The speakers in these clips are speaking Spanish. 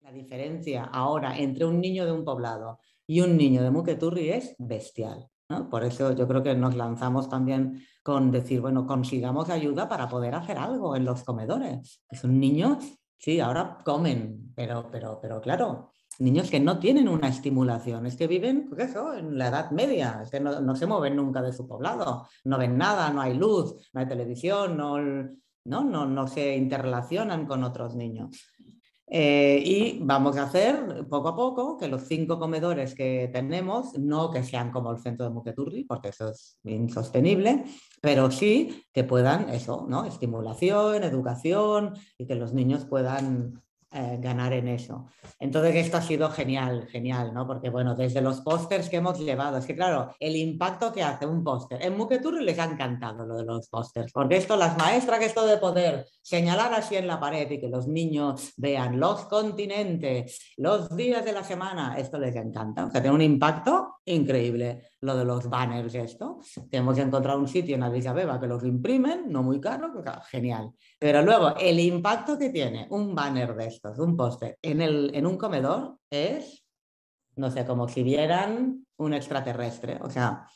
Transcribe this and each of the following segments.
La diferencia ahora entre un niño de un poblado y un niño de Muqueturri es bestial, ¿no? Por eso yo creo que nos lanzamos también con decir, bueno, consigamos ayuda para poder hacer algo en los comedores. Es un niño, sí, ahora comen, pero claro, niños que no tienen una estimulación, es que viven, pues eso, en la Edad Media, es que no se mueven nunca de su poblado, no ven nada, no hay luz, no hay televisión, no se interrelacionan con otros niños. Y vamos a hacer poco a poco que los 5 comedores que tenemos, no que sean como el centro de Muqueturri, porque eso es insostenible, pero sí que puedan eso, ¿no? Estimulación, educación y que los niños puedan ganar en eso. Entonces esto ha sido genial, genial, ¿no? Porque bueno, desde los pósters que hemos llevado, es que claro, el impacto que hace un póster. En Muqueturri les ha encantado lo de los pósters, porque esto, las maestras, que esto de poder señalar así en la pared y que los niños vean los continentes, los días de la semana, esto les encanta. O sea, tiene un impacto increíble lo de los banners, esto. Tenemos que encontrar un sitio en Addis Abeba que los imprimen, no muy caro, genial. Pero luego el impacto que tiene un banner de estos, un póster, en un comedor es, no sé, como si vieran un extraterrestre. O sea,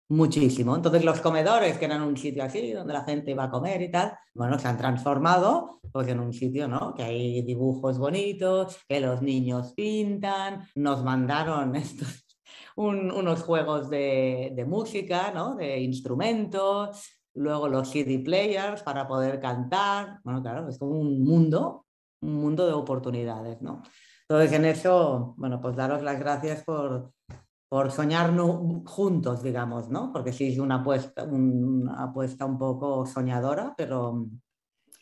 muchísimo. Entonces los comedores, que eran un sitio así, donde la gente iba a comer y tal, bueno, se han transformado pues en un sitio, ¿no? Que hay dibujos bonitos, que los niños pintan, nos mandaron estos, unos juegos de música, ¿no? De instrumentos, luego los CD players para poder cantar. Bueno, claro, es como un mundo de oportunidades, ¿no? Entonces en eso, bueno, pues daros las gracias por soñar juntos, digamos, ¿no? Porque sí es una apuesta un poco soñadora, pero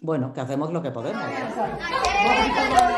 bueno, que hacemos lo que podemos, ¿no?